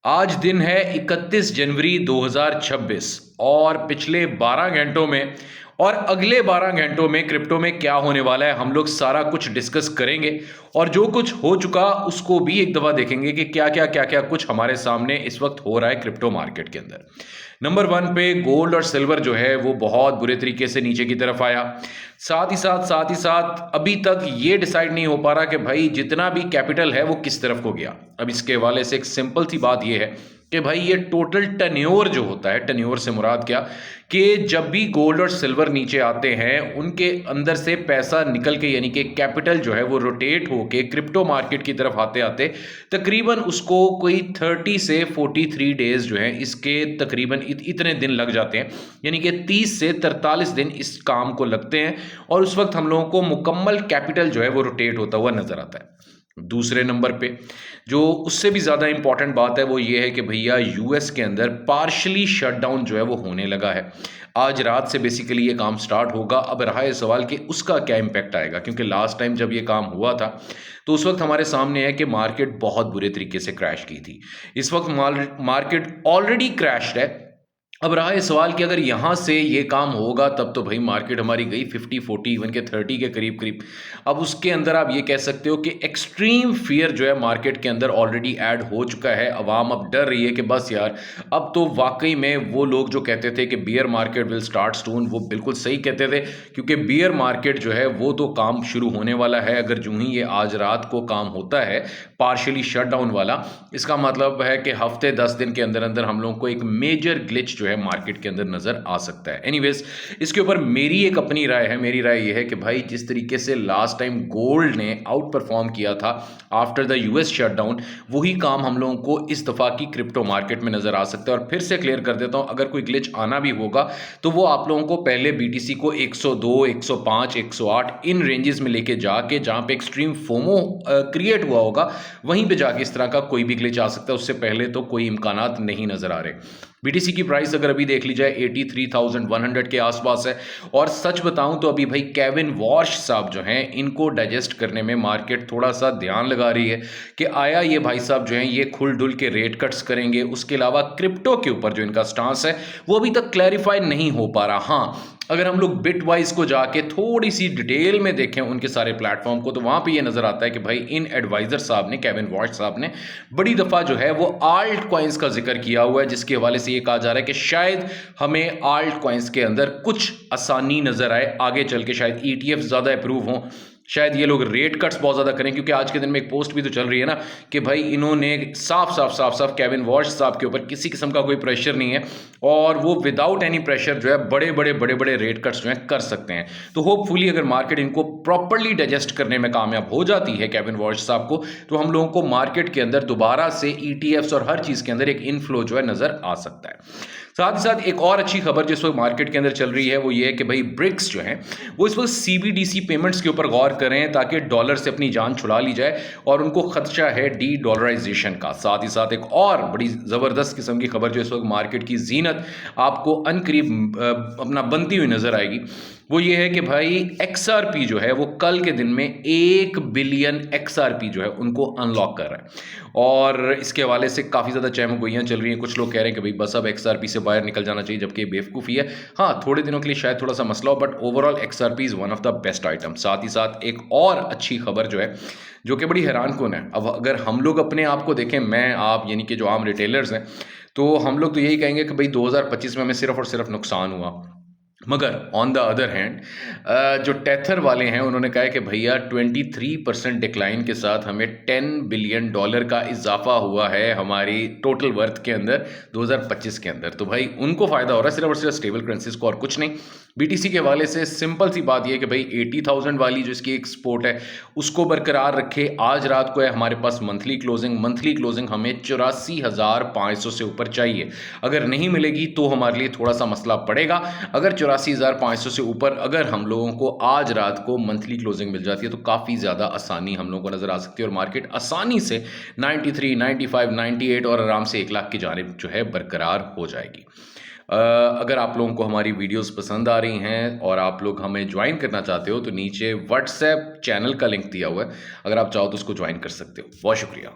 आज दिन है 31 जनवरी 2026 और पिछले 12 घंटों में और अगले 12 घंटों में क्रिप्टो में क्या होने वाला है हम लोग सारा कुछ डिस्कस करेंगे। और जो कुछ हो चुका उसको भी एक दफ़ा देखेंगे कि क्या क्या कुछ हमारे सामने इस वक्त हो रहा है क्रिप्टो मार्केट के अंदर। नंबर वन पे गोल्ड और सिल्वर जो है वो बहुत बुरे तरीके से नीचे की तरफ आया। साथ ही साथ अभी तक ये डिसाइड नहीं हो पा रहा कि भाई जितना भी कैपिटल है वो किस तरफ को गया। अब इसके हवाले से एक सिंपल सी बात ये है कि भाई ये टोटल टन्योर जो होता है, टन्योर से मुराद क्या कि जब भी गोल्ड और सिल्वर नीचे आते हैं उनके अंदर से पैसा निकल के यानी कि कैपिटल जो है वो रोटेट होके क्रिप्टो मार्केट की तरफ आते आते तकरीबन उसको कोई 30 से 43 डेज जो है इसके तकरीबन इतने दिन लग जाते हैं, यानी कि 30 से 43 दिन इस काम को लगते हैं और उस वक्त हम लोगों को मुकम्मल कैपिटल जो है वो रोटेट होता हुआ नजर आता है। दूसरे नंबर पे जो उससे भी ज़्यादा इंपॉर्टेंट बात है वो ये है कि भैया यूएस के अंदर पार्शली शटडाउन जो है वो होने लगा है। आज रात से बेसिकली ये काम स्टार्ट होगा। अब रहा है सवाल कि उसका क्या इम्पैक्ट आएगा, क्योंकि लास्ट टाइम जब ये काम हुआ था तो उस वक्त हमारे सामने है कि मार्केट बहुत बुरे तरीके से क्रैश की थी। इस वक्त मार्केट ऑलरेडी क्रैश्ड है। अब रहा है सवाल कि अगर यहाँ से ये काम होगा तब तो भाई मार्केट हमारी गई 50 40 इवन के 30 के करीब करीब। अब उसके अंदर आप ये कह सकते हो कि एक्सट्रीम फियर जो है मार्केट के अंदर ऑलरेडी ऐड हो चुका है। अवाम अब डर रही है कि बस यार अब तो वाकई में वो लोग जो कहते थे कि बियर मार्केट विल स्टार्ट सून वो बिल्कुल सही कहते थे, क्योंकि बियर मार्केट जो है वो तो काम शुरू होने वाला है। अगर जो ही ये आज रात को काम होता है पार्शियली शट डाउन वाला, इसका मतलब है कि हफ्ते 10 दिन के अंदर अंदर हम लोगों को एक मेजर ग्लिच जो है मार्केट के अंदर नजर आ सकता है। एनीवेज इसके ऊपर मेरी एक अपनी राय है। मेरी राय यह है कि भाई जिस तरीके से लास्ट टाइम गोल्ड ने आउट परफॉर्म किया था आफ्टर द यूएस शटडाउन, वही काम हम लोगों को इस दफा की क्रिप्टो मार्केट में नजर आ सकता है। और फिर से क्लियर कर देता हूं, अगर कोई ग्लिच आना भी होगा तो वो आप लोगों को पहले बीटीसी को 102 105 108 इन रेंजेस में लेके जाके जहां पे एक्सट्रीम फोमो क्रिएट हुआ होगा वहीं पे जाके इस तरह का कोई भी ग्लिच आ सकता है। उससे पहले तो कोई इम्कानात नहीं नजर आ रहे। बीटीसी की प्राइस अगर अभी देख ली जाए 83,100 के आसपास है। और सच बताऊं तो अभी भाई केविन वॉश साहब जो हैं इनको डाइजेस्ट करने में मार्केट थोड़ा सा ध्यान लगा रही है कि आया ये भाई साहब जो हैं ये खुल डुल के रेट कट्स करेंगे। उसके अलावा क्रिप्टो के ऊपर जो इनका स्टांस है वो अभी तक क्लैरिफाई नहीं हो पा रहा। हाँ, अगर हम लोग बिट वाइज को जाके थोड़ी सी डिटेल में देखें उनके सारे प्लेटफॉर्म को तो वहां पे ये नजर आता है कि भाई इन एडवाइजर साहब ने, केविन वॉश साहब ने बड़ी दफा जो है वो आल्ट कॉइन्स का जिक्र किया हुआ है, जिसके हवाले से ये कहा जा रहा है कि शायद हमें आल्ट कॉइन्स के अंदर कुछ आसानी नजर आए आगे चल के, शायद ईटीएफ ज्यादा अप्रूव हों, शायद ये लोग रेट कट्स बहुत ज़्यादा करें। क्योंकि आज के दिन में एक पोस्ट भी तो चल रही है ना कि भाई इन्होंने साफ केविन वॉश साहब के ऊपर किसी किस्म का कोई प्रेशर नहीं है और वो विदाउट एनी प्रेशर जो है बड़े रेट कट्स जो है कर सकते हैं। तो होपफुली अगर मार्केट इनको प्रॉपरली डाइजेस्ट करने में कामयाब हो जाती है केविन वॉश साहब को, तो हम लोगों को मार्केट के अंदर दोबारा से ईटीएफ्स और हर चीज़ के अंदर एक इनफ्लो जो है नज़र आ सकता है। साथ ही साथ एक और अच्छी खबर जो इस वक्त मार्केट के अंदर चल रही है वो ये है कि भाई ब्रिक्स जो है वो इस वक्त सीबीडीसी पेमेंट्स के ऊपर गौर करें ताकि डॉलर से अपनी जान छुड़ा ली जाए और उनको खदशा है डी डॉलराइजेशन का। साथ ही साथ एक और बड़ी ज़बरदस्त किस्म की खबर जो इस वक्त मार्केट की जीनत आपको अनकरीब अपना बनती हुई नजर आएगी वो ये है कि भाई XRP जो है वो कल के दिन में 1 बिलियन XRP जो है उनको अनलॉक कर रहा है। और इसके हवाले से काफ़ी ज़्यादा चहमगोइयाँ चल रही हैं। कुछ लोग कह रहे हैं कि भाई बस अब XRP से बाहर निकल जाना चाहिए, जबकि बेवकूफ़ी है। हाँ, थोड़े दिनों के लिए शायद थोड़ा सा मसला हो, but overall XRP is one of the best item. साथ ही साथ एक और अच्छी खबर जो है जो कि बड़ी हैरान कौन है, अब अगर हम लोग अपने आप को देखें, मैं आप यानी कि जो आम रिटेलर्स हैं, तो हम लोग तो यही कहेंगे कि भाई 2025 में हमें सिर्फ और सिर्फ नुकसान हुआ। मगर ऑन द अदर हैंड जो टेथर वाले हैं उन्होंने कहा है कि भैया 23% डिक्लाइन के साथ हमें $10 बिलियन का इजाफा हुआ है हमारी टोटल वर्थ के अंदर 2025 के अंदर। तो भाई उनको फ़ायदा हो रहा है सिर्फ और सिर्फ स्टेबल करेंसीज को और कुछ नहीं। बीटीसी के हवाले से सिंपल सी बात यह है कि भाई 80,000 वाली जो इसकी एक्सपोर्ट है उसको बरकरार रखे। आज रात को है हमारे पास मंथली क्लोजिंग हमें 84,500 से ऊपर चाहिए। अगर नहीं मिलेगी तो हमारे लिए थोड़ा सा मसला पड़ेगा। अगर 84,500 से ऊपर अगर हम लोगों को आज रात को मंथली क्लोजिंग मिल जाती है तो काफ़ी ज़्यादा आसानी हम लोगों को नज़र आ सकती है और मार्केट आसानी से 93 95 98 और आराम से 1 लाख की जानिब जो है बरकरार हो जाएगी। अगर आप लोगों को हमारी वीडियोस पसंद आ रही हैं और आप लोग हमें ज्वाइन करना चाहते हो तो नीचे व्हाट्सएप चैनल का लिंक दिया हुआ है, अगर आप चाहो तो उसको ज्वाइन कर सकते हो। बहुत शुक्रिया।